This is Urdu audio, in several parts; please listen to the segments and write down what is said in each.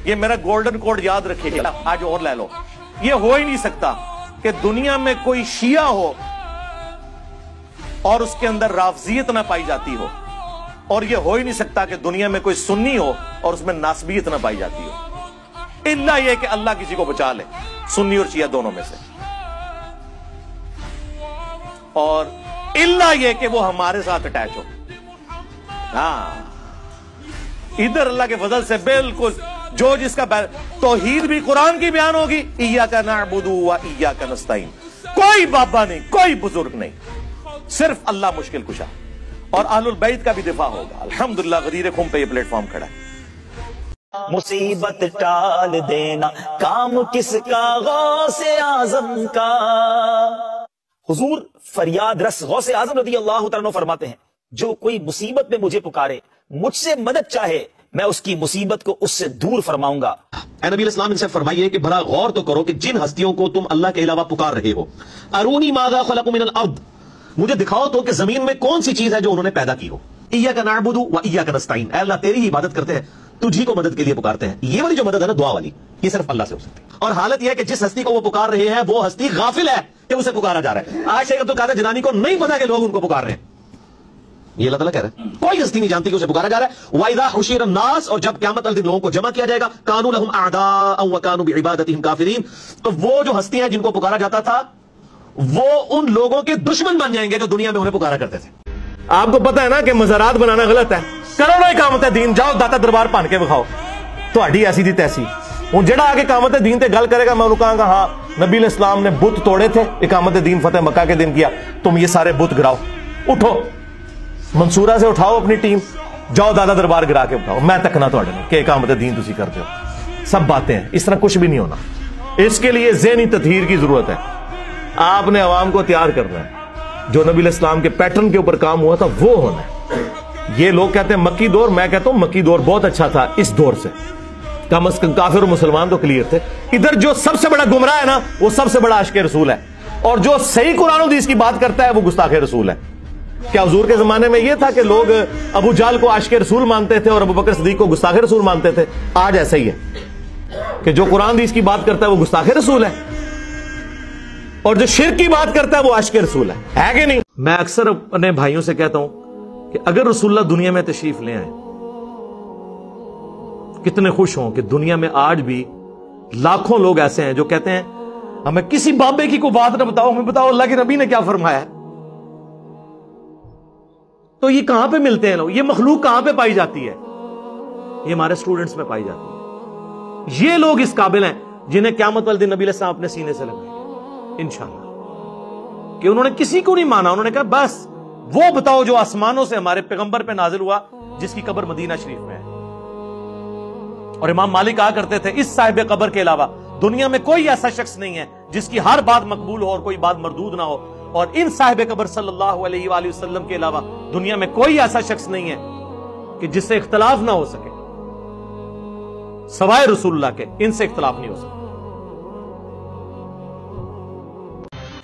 یہ میرا گولڈن کوڈ یاد رکھیے گا، آج اور لے لو، یہ ہو ہی نہیں سکتا کہ دنیا میں کوئی شیعہ ہو اور اس کے اندر رافضیت نہ پائی جاتی ہو، اور یہ ہو ہی نہیں سکتا کہ دنیا میں کوئی سنی ہو اور اس میں ناسبیت نہ پائی جاتی ہو، الا یہ کہ اللہ کسی کو بچا لے سنی اور شیعہ دونوں میں سے، اور الا یہ کہ وہ ہمارے ساتھ اٹیچ ہو۔ ہاں ادھر اللہ کے فضل سے بالکل جو جس کا توحید بھی قرآن کی بیان ہوگی، ایاک نعبد و ایاک نستعین، کوئی بابا نہیں، کوئی بزرگ نہیں، صرف اللہ مشکل کشا، اور اہل البیت کا بھی دفاع ہوگا۔ الحمدللہ غدیر خم پہ یہ پلیٹ فارم کھڑا ہے۔ مصیبت ٹال دینا کام کس کا، غوث اعظم کا۔ حضور فریاد رس غوث اعظم رضی اللہ تعالیٰ عنہ فرماتے ہیں، جو کوئی مصیبت میں مجھے پکارے، مجھ سے مدد چاہے، میں اس کی مصیبت کو اس سے دور فرماؤں گا۔ اے نبی اسلام ان سے فرمائیے کہ بھلا غور تو کرو کہ جن ہستیوں کو تم اللہ کے علاوہ پکار رہے ہو، ارونی ماذا خلقوا من الارض، مجھے دکھاؤ تو کہ زمین میں کون سی چیز ہے جو انہوں نے پیدا کی ہو۔ ایاک نعبد و ایاک نستعین، اے اللہ تیری ہی عبادت کرتے ہیں، تجھی کو مدد کے لیے پکارتے ہیں۔ یہ والی جو مدد ہے نا دعا والی، یہ صرف اللہ سے ہو سکتی ہے، اور حالت یہ ہے کہ جس ہستی کو وہ پکار رہے ہیں وہ ہستی غافل ہے کہ اسے پکارا جا رہا ہے۔ آج شیخ عبدالقادر جیلانی کو نہیں پتا کہ لوگ ان کو پکار رہے ہیں، یہ اللہ تعالیٰ کہہ رہا ہے، کوئی ہستی نہیں جانتی کہ اسے پکارا جا رہا ہے۔ وَإِذَا حُشِرَ النَّاسُ، اور جب قیامت والے دن لوگوں کو جمع کیا جائے گا، كَانُوا لَهُمْ أَعْدَاءً وَكَانُوا بِعِبَادَتِهِمْ كَافِرِينَ، تو وہ جو ہستیاں جن کو پکارا جاتا تھا وہ ان لوگوں کے دشمن بن جائیں گے جو دنیا میں انہیں پکارا کرتے تھے۔ آپ کو پتا ہے نا کہ مزارات بنانا غلط ہے، کرو نا اقامت دین، جاؤ داتا دربار پان کے بکھاؤ، تہاڈی ایسی دی تیسی۔ ہوں جڑا آگے اقامت دین تے گل کرے گا میں انہوں کہاں گا ہاں نبی علیہ السلام نے بت توڑے تھے، اقامت دین فتح مکہ کے دن کیا، تم یہ سارے بت گراؤ، اٹھو منصورہ سے اٹھاؤ اپنی ٹیم، جاؤ دادا دربار گرا کے اٹھاؤ، میں تکنا تو کہ اقامت دین تسی کرتے ہو۔ سب باتیں ہیں، اس طرح کچھ بھی نہیں ہونا، اس کے لیے ذہنی تطہیر کی ضرورت ہے۔ آپ نے عوام کو تیار کرنا ہے، جو نبی علیہ السلام کے پیٹرن کے اوپر کام ہوا تھا وہ ہونا ہے۔ یہ لوگ کہتے ہیں مکی دور، میں کہتا ہوں مکی دور بہت اچھا تھا اس دور سے، کم از کم کافر اور مسلمان تو کلیئر تھے۔ ادھر جو سب سے بڑا گمراہ ہے نا وہ سب سے بڑا عاشق رسول ہے، اور جو صحیح قرآن و حدیث کی بات کرتا ہے وہ گستاخ رسول ہے۔ کیا حضور کے زمانے میں یہ تھا کہ لوگ ابو جہل کو عاشق رسول مانتے تھے اور ابو بکر صدیق کو گستاخ رسول مانتے تھے؟ آج ایسا ہی ہے کہ جو قرآن حدیث کی بات کرتا ہے وہ گستاخ رسول ہے، اور جو شرک کی بات کرتا ہے وہ عاشق رسول ہے کہ نہیں؟ میں اکثر اپنے بھائیوں سے کہتا ہوں کہ اگر رسول اللہ دنیا میں تشریف لے آئیں، کتنے خوش ہوں کہ دنیا میں آج بھی لاکھوں لوگ ایسے ہیں جو کہتے ہیں ہمیں کسی بابے کی کوئی بات نہ بتاؤ، ہمیں بتاؤ اللہ کے نبی نے کیا فرمایا ہے۔ تو یہ کہاں پہ ملتے ہیں لوگ، یہ مخلوق کہاں پہ پائی جاتی ہے؟ یہ ہمارے سٹوڈنٹس میں پائی جاتی ہے۔ یہ لوگ اس قابل ہیں جنہیں قیامت والے دن نبی علیہ السلام اپنے سینے سے لگائیں گے انشاءاللہ، کہ انہوں نے کسی کو نہیں مانا، انہوں نے کہا بس وہ بتاؤ جو آسمانوں سے ہمارے پیغمبر پہ نازل ہوا جس کی قبر مدینہ شریف میں ہے۔ اور امام مالک کہا کرتے تھے اس صاحب قبر کے علاوہ دنیا میں کوئی ایسا شخص نہیں ہے جس کی ہر بات مقبول ہو اور کوئی بات مردود نہ ہو، اور ان صاحب قبر صلی اللہ علیہ وآلہ وسلم کے علاوہ دنیا میں کوئی ایسا شخص نہیں ہے کہ جس سے اختلاف نہ ہو سکے، سوائے رسول اللہ کے ان سے اختلاف نہیں ہو سکتا۔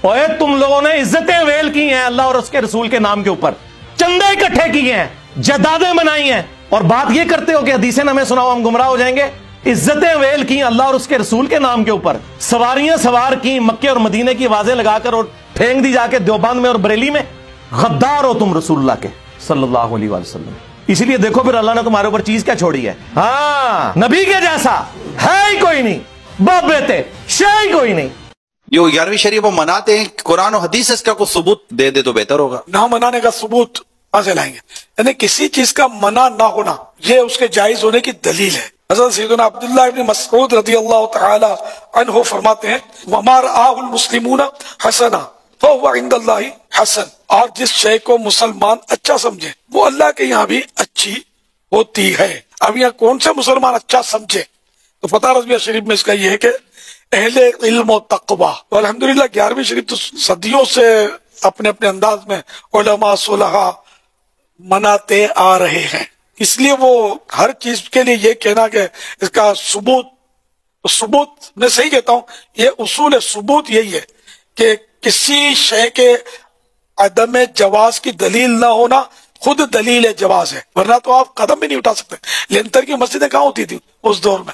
اوے تم لوگوں نے عزتیں ویل کی ہیں اللہ اور اس کے رسول کے نام کے اوپر، چندے اکٹھے کیے ہیں، جائیدادیں بنائی ہیں، اور بات یہ کرتے ہو کہ حدیثیں ہمیں سناؤ ہم گمراہ ہو جائیں گے۔ عزتیں ویل کی اللہ اور اس کے رسول کے نام کے اوپر، سواریاں سوار کی مکے اور مدینے کی آوازیں لگا کر اور پھینک دی جا کے دیوبند میں اور بریلی میں۔ غدار ہو تم رسول اللہ کے صلی اللہ علیہ وآلہ وسلم۔ اسی لیے دیکھو پھر اللہ نے تمہارے اوپر چیز کیا چھوڑی ہے، ہاں نبی کے جیسا ہے ہی کوئی نہیں، بابے تے شے ہی کوئی نہیں۔ جو 11ویں شریف وہ مناتے ہیں، قرآن و حدیث اس کا کوئی ثبوت دے دے تو بہتر ہوگا۔ نہ منانے کا ثبوت کہاں سے لائیں گے؟ یعنی کسی چیز کا منع نہ ہونا یہ اس کے جائز ہونے کی دلیل ہے۔ حضرت سیدنا عبداللہ ابن مسعود رضی اللہ تعالی عنہ فرماتے ہیں وَمَا رَآهُ الْمُسْلِمُونَ حَسَنًا فَهُوَ عِنْدَ اللَّهِ حَسَن، اور جس شے کو مسلمان اچھا سمجھے وہ اللہ کے یہاں بھی اچھی ہوتی ہے۔ اب یہاں کون سے مسلمان اچھا سمجھے؟ تو فتح رضویہ شریف میں اس کا یہ ہے کہ اہل علم و تقوی، تو الحمدللہ 11ویں شریف تو صدیوں سے اپنے اپنے انداز میں علماء صلحاء مناتے آ رہے ہیں، اس لیے وہ ہر چیز کے لیے یہ کہنا کہ اس کا ثبوت میں صحیح کہتا ہوں، یہ اصول ثبوت یہی ہے کہ کسی شے کے عدم جواز کی دلیل نہ ہونا خود دلیل جواز ہے، ورنہ تو آپ قدم بھی نہیں اٹھا سکتے۔ لینتر کی مسجدیں کہاں ہوتی تھی اس دور میں؟